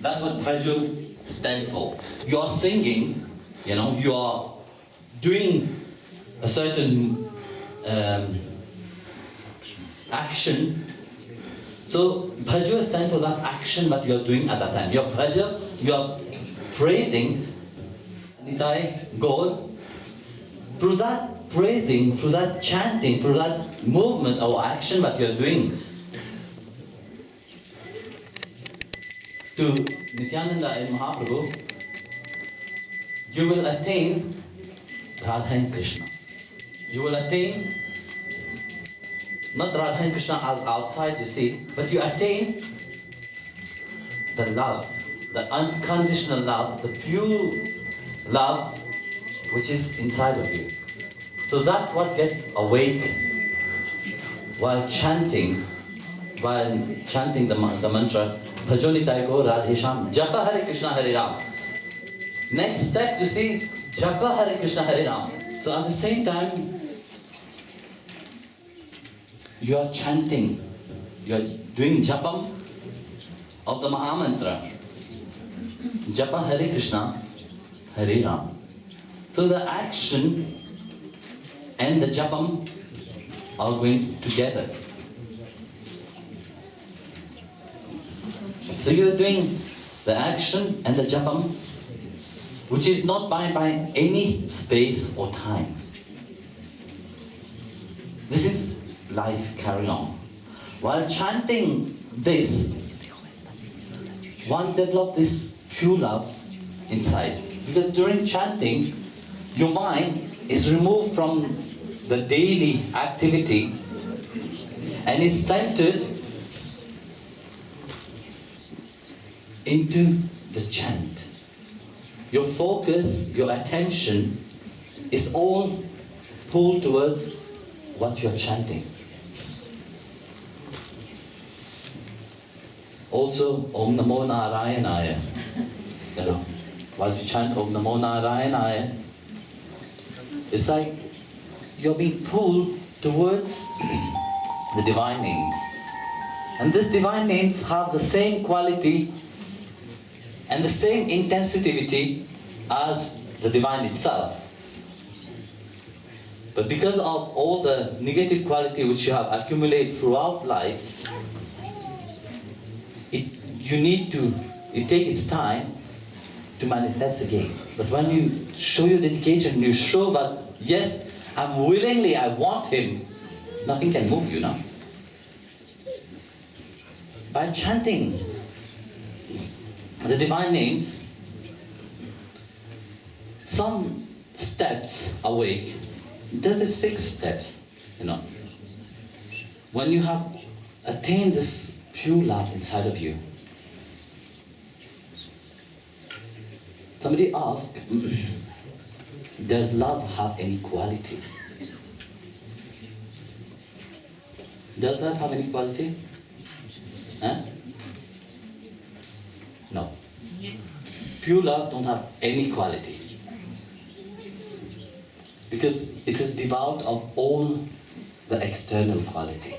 That's what Bhajo stands for. You are singing, you are doing a certain action. So Bhajo stands for that action that you are doing at that time. Your Bhajo, you are praising Nitai, God. Through that praising, through that chanting, through that movement or action that you are doing to Nityananda and Mahaprabhu, you will attain Radha and Krishna. You will attain not Radha and Krishna as outside, you see, but you attain the love, the unconditional love, the pure love which is inside of you. So that's what gets awake while chanting the mantra, Bhajo Nitai Ko Radhe Shyam, Japa Hare Krishna Hare Ram. Next step you see is Japa Hare Krishna Hare Ram. So at the same time, you are chanting, you are doing japam of the Mahamantra. Japa Hare Krishna Hare Ram. So the action and the japam are going together. So you are doing the action and the japam, which is not by any space or time. This is life carry on. While chanting this, one develops this pure love inside. Because during chanting, your mind is removed from the daily activity and is centered into the chant. Your focus, your attention is all pulled towards what you are chanting. Also, Om Namo Narayanaya. While you chant Om Namo Narayanaya, it's like you're being pulled towards the divine names. And these divine names have the same quality and the same intensity as the divine itself. But because of all the negative quality which you have accumulated throughout life, it takes its time to manifest again. But when you show your dedication, you show that, yes, I want him, nothing can move you now. By chanting the divine names, some steps awake. There's the 6 steps, When you have attained this pure love inside of you, somebody asked, does love have any quality? Does that have any quality? Huh? No. Pure love don't have any quality. Because it is devoid of all the external quality.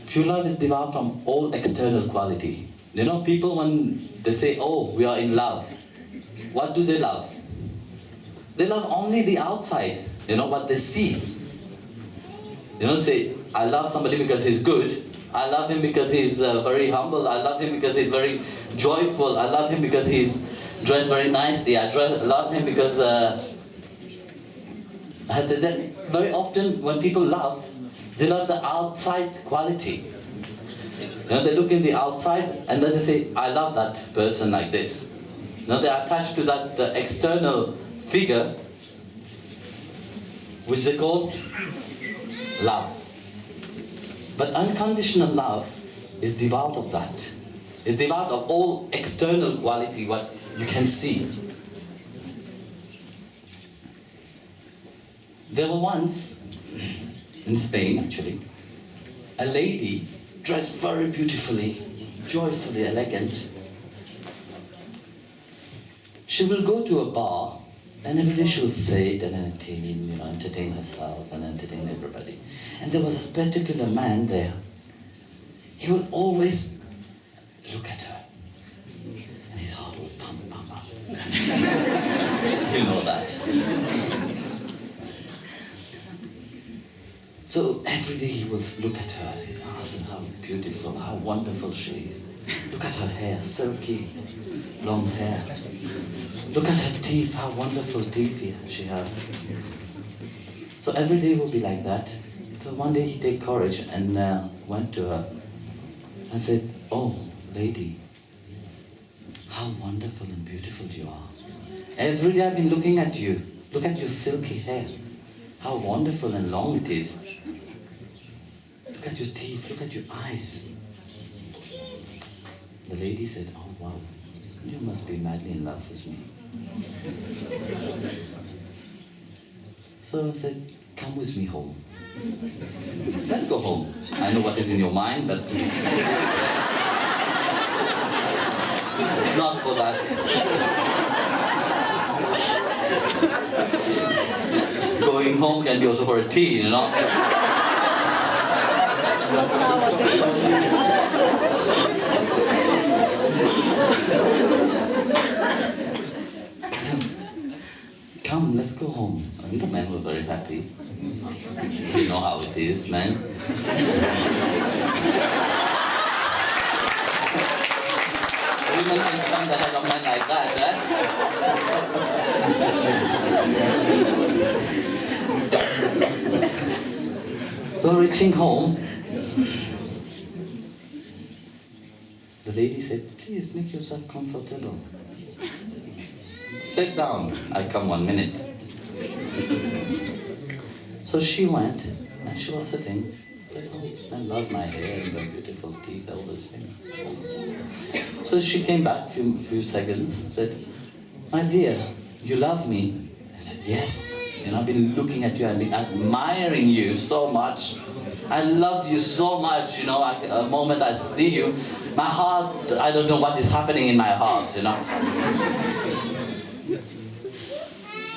Pure love is devoid from all external quality. People when they say, oh, we are in love, what do they love? They love only the outside, what they see. Say, I love somebody because he's good. I love him because he's very humble. I love him because he's very joyful. I love him because he's dressed very nicely. I love him because... very often when people love, they love the outside quality. They look in the outside and then they say, I love that person like this. They're attached to that the external figure, which they call love. But unconditional love is devoid of that. It's devoid of all external quality, what you can see. There was once, in Spain actually, a lady dressed very beautifully, joyfully elegant. She will go to a bar and every day she will sit and entertain herself and entertain everybody. And there was a particular man there. He would always look at her. And his heart was pump, pump, pump. You know that. So every day he will look at her and ask her how beautiful, how wonderful she is. Look at her hair, silky, long hair. Look at her teeth, how wonderful teeth she has. So every day will be like that. So one day he take courage and went to her and said, "Oh, lady, how wonderful and beautiful you are. Every day I've been looking at you. Look at your silky hair. How wonderful and long it is. Look at your teeth, look at your eyes." The lady said, "Oh wow, you must be madly in love with me." So I said, "Come with me home. Let's go home. I know what is in your mind, but not for that. Going home can be also for a tea, you know." "Come, let's go home." And the man was very happy. You know how it is, man. Women can stand the head of men like that, eh? So reaching home, the lady said, "Please make yourself comfortable. Sit down. I come 1 minute." So she went, and she was sitting. Like, "Oh, I love my hair and my beautiful teeth, all this thing." So she came back few seconds, said, "My dear, you love me?" I said, "Yes. I've been looking at you, I've been admiring you so much. I love you so much, a moment I see you, my heart, I don't know what is happening in my heart, I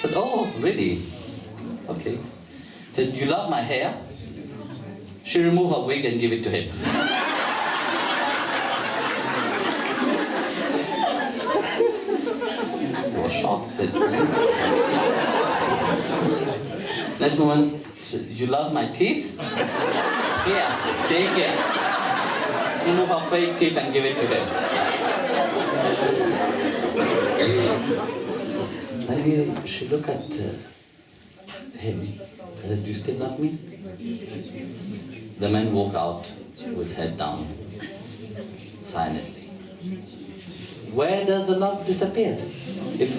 said, "Oh, really? Okay." Said, "You love my hair?" She removed her wig and gave it to him. He was shocked. Said, next moment, said, "You love my teeth?" "Here, take it." Remove her fake teeth and give it to him. Then she looked at him and said, "Do you still love me?" The man walked out with his head down, silently. Where does the love disappear? If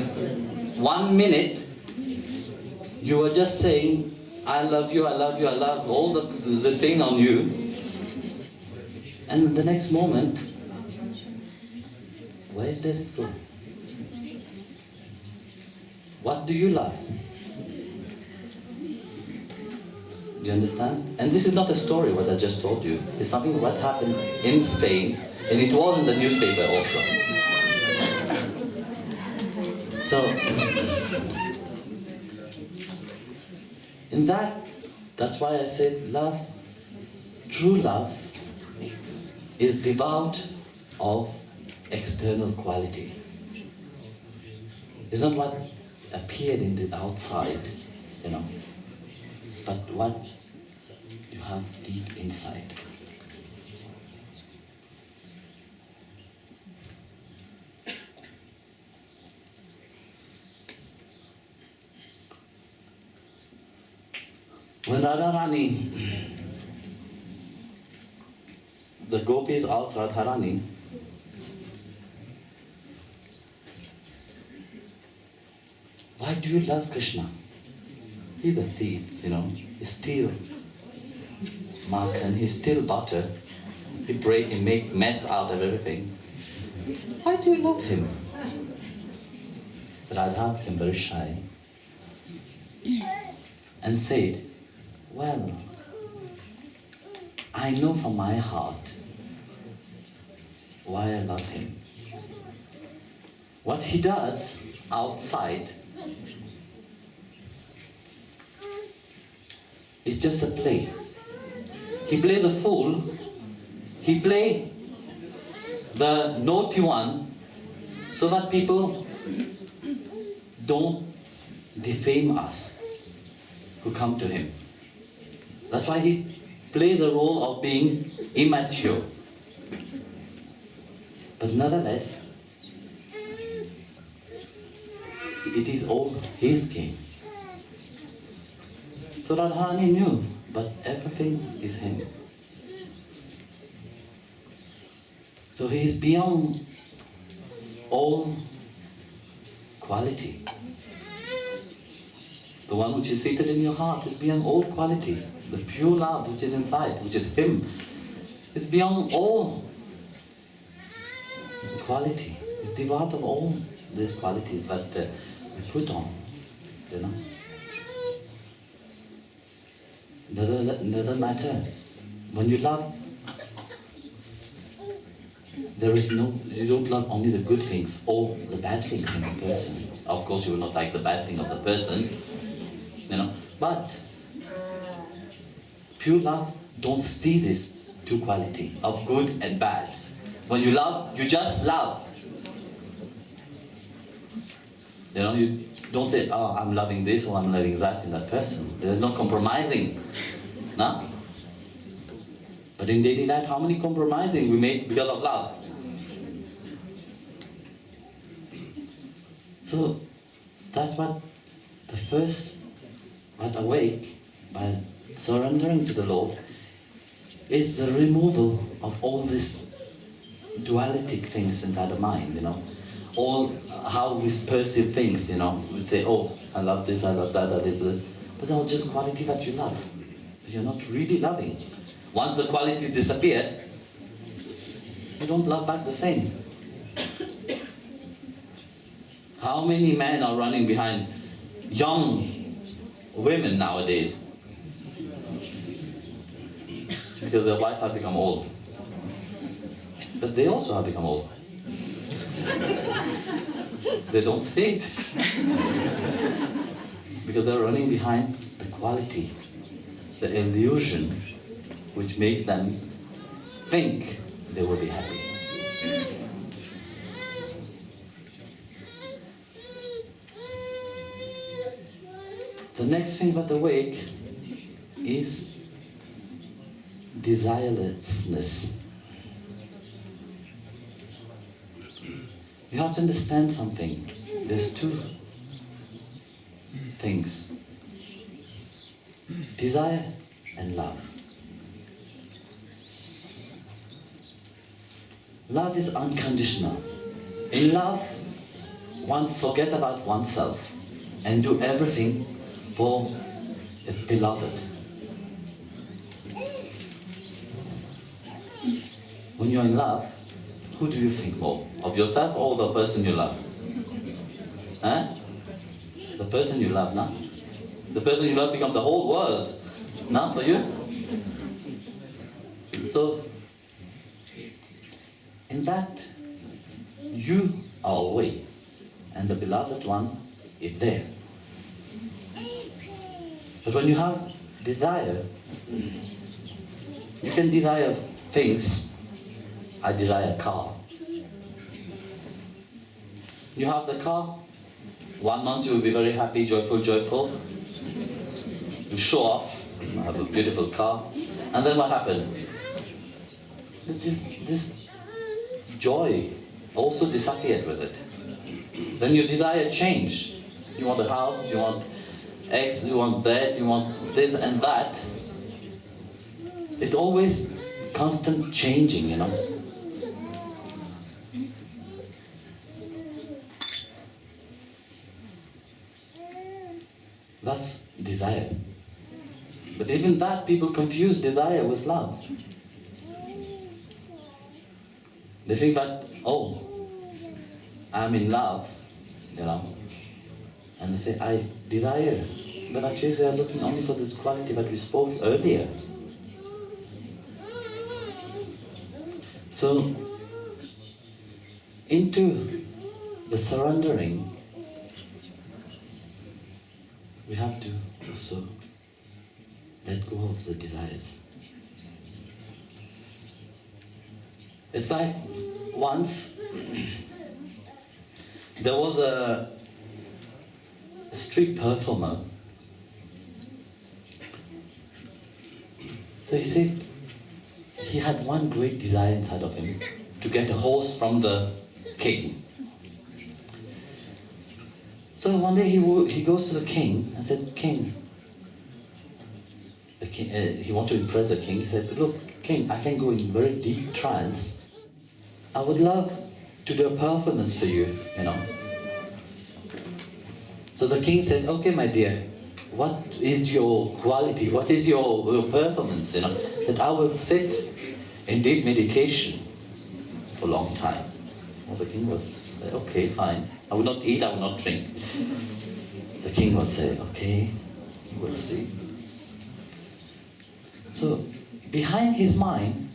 1 minute you were just saying, "I love you, I love you, I love all the thing on you," and the next moment, where does it go? What do you love? Do you understand? And this is not a story, what I just told you. It's something what happened in Spain, and it was in the newspaper also. So, in that's why I said love, true love, is devout of external quality. It's not what appeared in the outside, but what you have deep inside. When Radharani, the gopis asked Radharani, "Why do you love Krishna? He's a thief, He steals makhan, he steals butter, he break and make mess out of everything. Why do you love him?" Radha became very shy and said, "Well, I know from my heart why I love him. What he does outside is just a play. He plays the fool. He plays the naughty one, so that people don't defame us who come to him. That's why he plays the role of being immature. But nonetheless, it is all his game. So Radharani knew, but everything is him. So he is beyond all quality. The one which is seated in your heart is beyond all quality. The pure love which is inside, which is him, is beyond all quality. It's devoid of all these qualities that we put on, you know. Doesn't matter. When you love, you don't love only the good things or the bad things in the person. Of course you will not like the bad thing of the person, you know, but pure love don't see this two quality of good and bad. When you love, you just love. You know, you don't say, oh, I'm loving this or I'm loving that in that person. There's no compromising. No? But in daily life, how many compromising we make because of love? So that's what the first what awake by surrendering to the Lord is the removal of all these dualistic things inside the mind, you know. All how we perceive things, you know. We say, oh, I love this, I love that, I love this. But they're all just quality that you love. But you're not really loving. Once the quality disappeared, you don't love back the same. How many men are running behind young women nowadays? Because their wife have become old. But they also have become old. They don't see it. Because they're running behind the quality, the illusion, which makes them think they will be happy. The next thing that awake is desirelessness. You have to understand something. There's two things. Desire and love. Love is unconditional. In love, one forgets about oneself and do everything for its beloved. When you're in love, who do you think more? Of yourself or the person you love? Huh? The person you love, no? The person you love becomes the whole world, no, for you? So, in that, you are away, and the beloved one is there. But when you have desire, you can desire things. I desire a car. You have the car, 1 month you will be very happy, joyful. You show off, I have a beautiful car, and then what happens? This joy also disappeared with it. Then your desire change. You want a house, you want X, you want that, you want this and that. It's always constant changing, you know. That's desire. But even that, people confuse desire with love. They think that, oh, I'm in love, you know. And they say, I desire. But actually they are looking only for this quality that we spoke earlier. So, into the surrendering, we have to also let go of the desires. It's like once there was a street performer. So he said he had one great desire inside of him to get a horse from the king. So one day he goes to the king and said, King, he wanted to impress the king. He said, look, King, I can go in very deep trance. I would love to do a performance for you, you know. So the king said, okay, my dear, what is your quality? What is your performance, you know? That I will sit in deep meditation for a long time. Well, the king was, okay, fine. I will not eat, I will not drink. The king would say, okay, we'll see. So, behind his mind,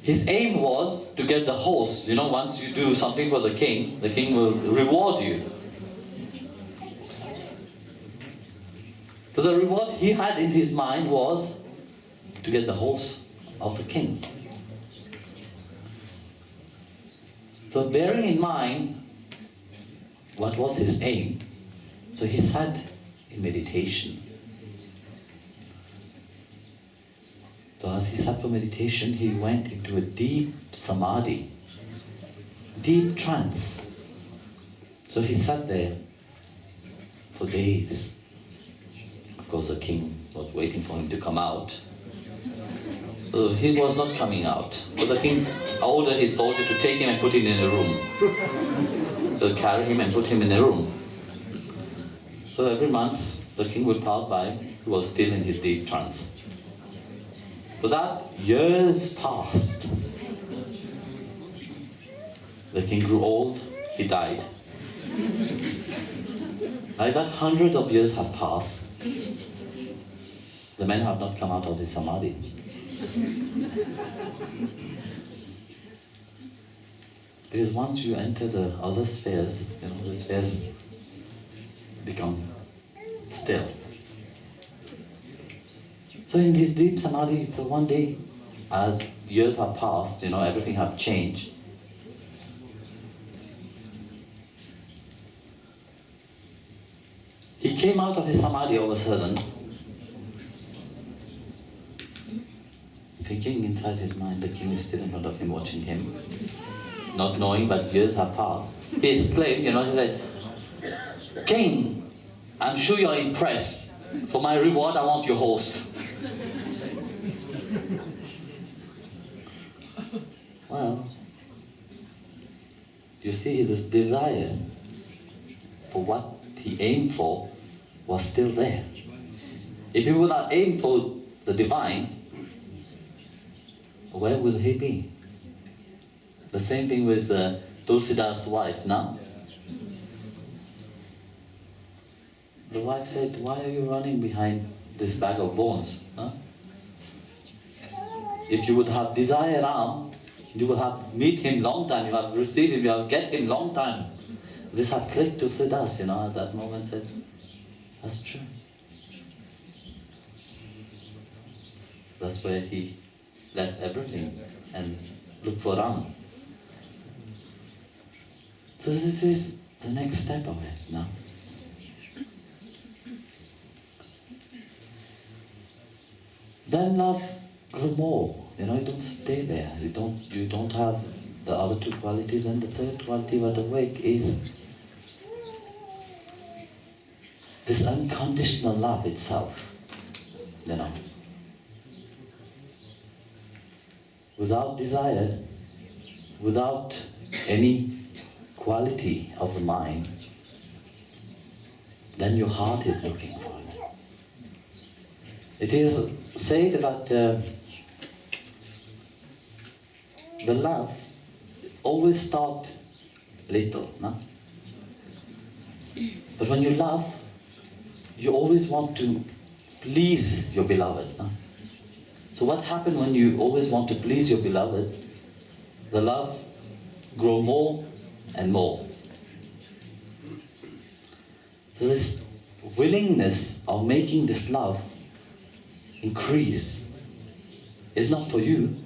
his aim was to get the horse. You know, once you do something for the king will reward you. So the reward he had in his mind was to get the horse of the king. So bearing in mind what was his aim, so he sat in meditation. So as he sat for meditation, he went into a deep samadhi, deep trance. So he sat there for days. Of course, the king was waiting for him to come out. So he was not coming out. So the king ordered his soldier to take him and put him in a room. So carry him and put him in a room. So every month, the king would pass by, he was still in his deep trance. For that, years passed. The king grew old, he died. Like that, hundreds of years have passed. The men have not come out of his samadhi. Because once you enter the other spheres, you know, the spheres become still. So in this deep samadhi, so one day, as years have passed, you know, everything have changed. He came out of his samadhi all of a sudden, thinking inside his mind, the king is still in front of him, watching him, not knowing, but years have passed. He exclaimed, you know, he said, King, I'm sure you're impressed. For my reward, I want your horse. Well, you see, his desire for what he aimed for was still there. If he would not aim for the divine, where will he be? The same thing with Tulsidas' wife now. The wife said, why are you running behind this bag of bones? Huh? If you would have desire Ram, you will have meet him long time, you have received him, you have get him long time. This have clicked to Tulsidas, you know, at that moment said, that's true. That's where he left everything and looked for Ram. So this is the next step of it now. Then love grow more. You know, you don't stay there. You don't have the other two qualities. And the third quality what awake is this unconditional love itself. You know. Without desire, without any quality of the mind, then your heart is looking for it. It is said that the love always starts little, no? But when you love, you always want to please your beloved, no? So what happens when you always want to please your beloved? The love grows more and more. So this willingness of making this love increase is not for you,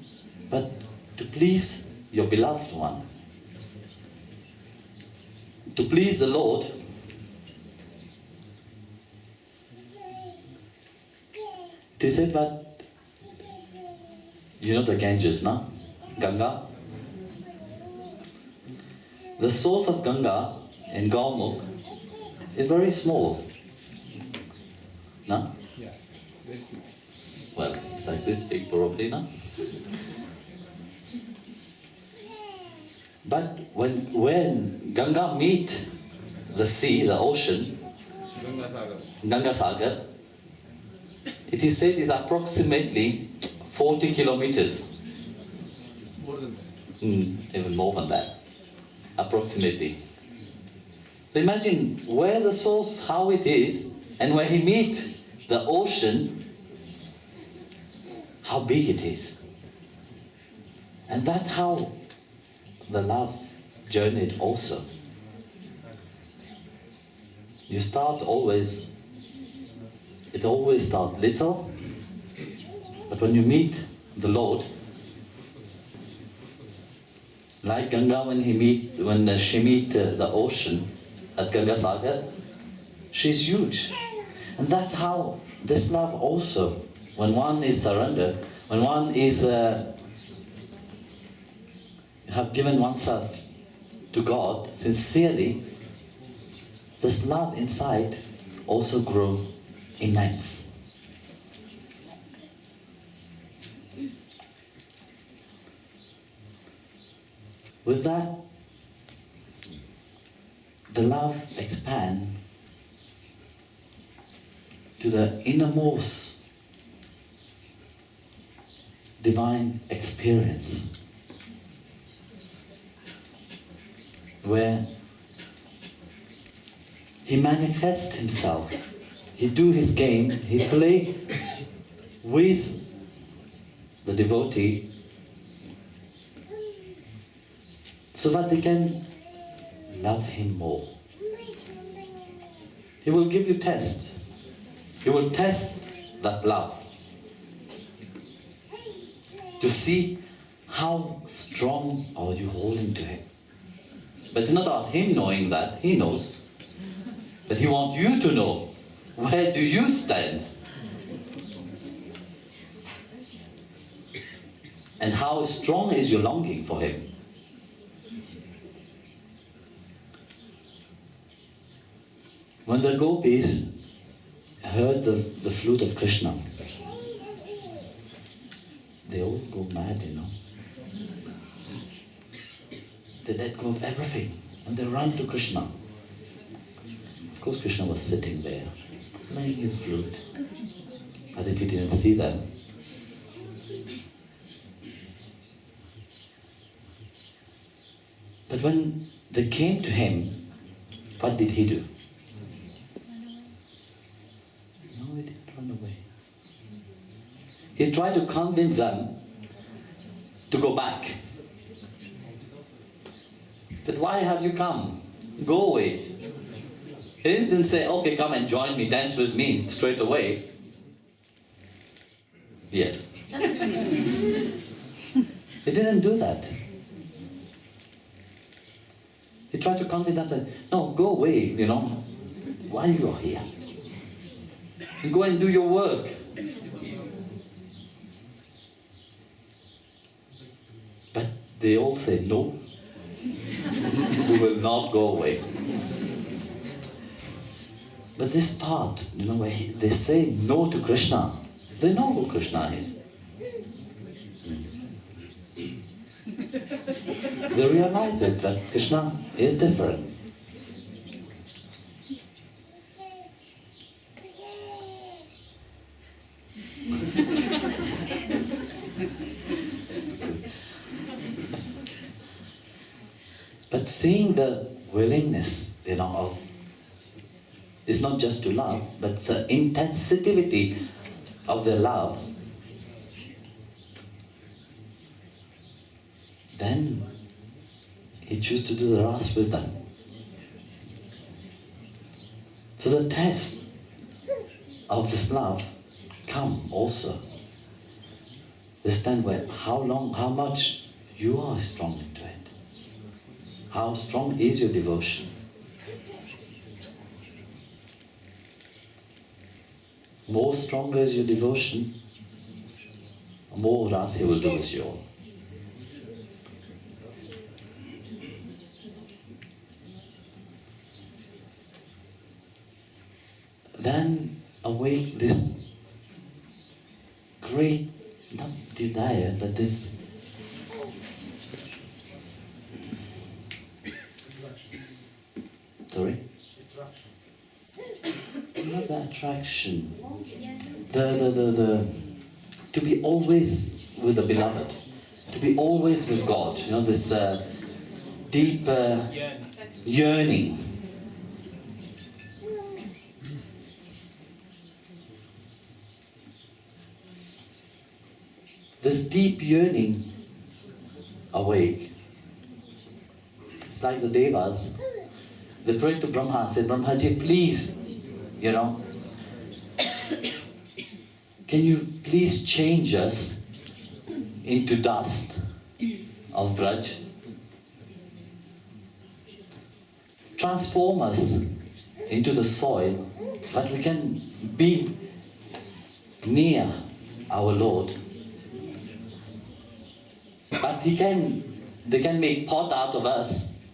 but to please your beloved one. To please the Lord, it is said that, you know the Ganges, no? Ganga? The source of Ganga in Gaumukh is very small. No? Yeah, very small. Well, it's like this big probably, no? But when Ganga meet the sea, the ocean, Ganga Sagar, it is said is approximately 40 kilometers. More than that. Even more than that, approximately. So imagine where the source, how it is, and when he meet the ocean, how big it is. And that's how the love journeyed also. You start always, it always starts little, but when you meet the Lord, like Ganga when she meet the ocean at Ganga Sagar, she's huge. And that's how this love also, when one is surrendered, when one is have given oneself to God sincerely, this love inside also grow immense. With that, the love expand to the innermost divine experience, where he manifests himself, he do his game, he play with the devotee so that they can love him more. He will give you test. He will test that love to see how strong are you holding to him. But it's not about him knowing that, he knows. But he wants you to know, where do you stand? And how strong is your longing for him? When the gopis heard the flute of Krishna, they all go mad, you know. They let go of everything and they run to Krishna. Of course, Krishna was sitting there, playing his flute, as if he didn't see them. But when they came to him, what did he do? No, he didn't run away. He tried to convince them to go back. He said, why have you come? Go away. He didn't say, okay, come and join me, dance with me straight away. Yes. He didn't do that. He tried to convince them that, no, go away, you know. Why you are here? Go and do your work. But they all said, no, we will not go away. But this part, you know, where they say no to Krishna, they know who Krishna is. They realize it, that Krishna is different. But seeing the willingness, you know, of, it's not just to love, but the intensity of the love, then he chose to do the ras with them. So the test of this love come also. This time where how much you are strong into it. How strong is your devotion? More stronger is your devotion, more rasa will do with you all. Then awake this great, not desire, but this sorry? Not the attraction. The to be always with the beloved, to be always with God. You know, this deep yearning. This deep yearning awake. It's like the Devas. They prayed to Brahma, said, Brahmaji, please, can you please change us into dust of Vraj? Transform us into the soil, but we can be near our Lord. But they can make pot out of us,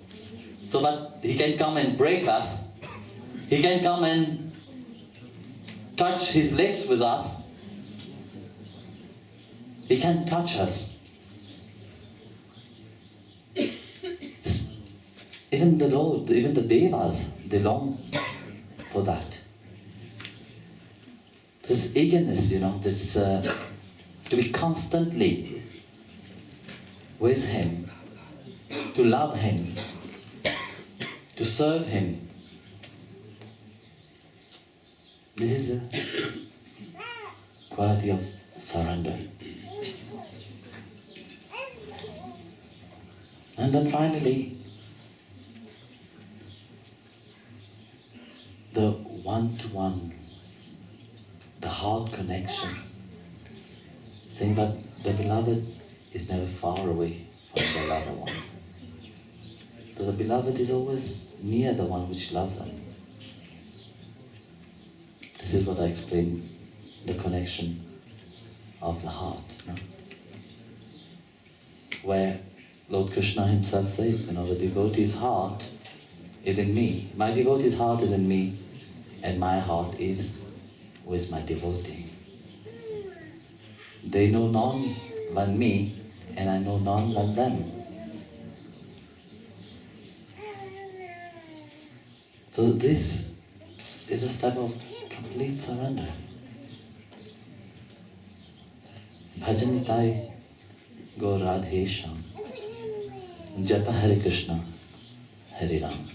so that he can come and break us. He can come and touch his lips with us. He can touch us. Even the Lord, even the Devas, they long for that. This eagerness, this to be constantly with him, to love him, to serve him. This is a quality of surrender. And then finally, the one-to-one, the heart connection. Saying that the beloved is never far away from the lover one. So the beloved is always near the one which loves them. This is what I explained, the connection of the heart. Where Lord Krishna himself said, the devotee's heart is in me. My devotee's heart is in me, and my heart is with my devotee. They know none but me, and I know none but them. So this is a step of complete surrender. Bhajan Nitai, Gaura, Radhe, Shyam. Japa Hare Krishna, Hare Ram.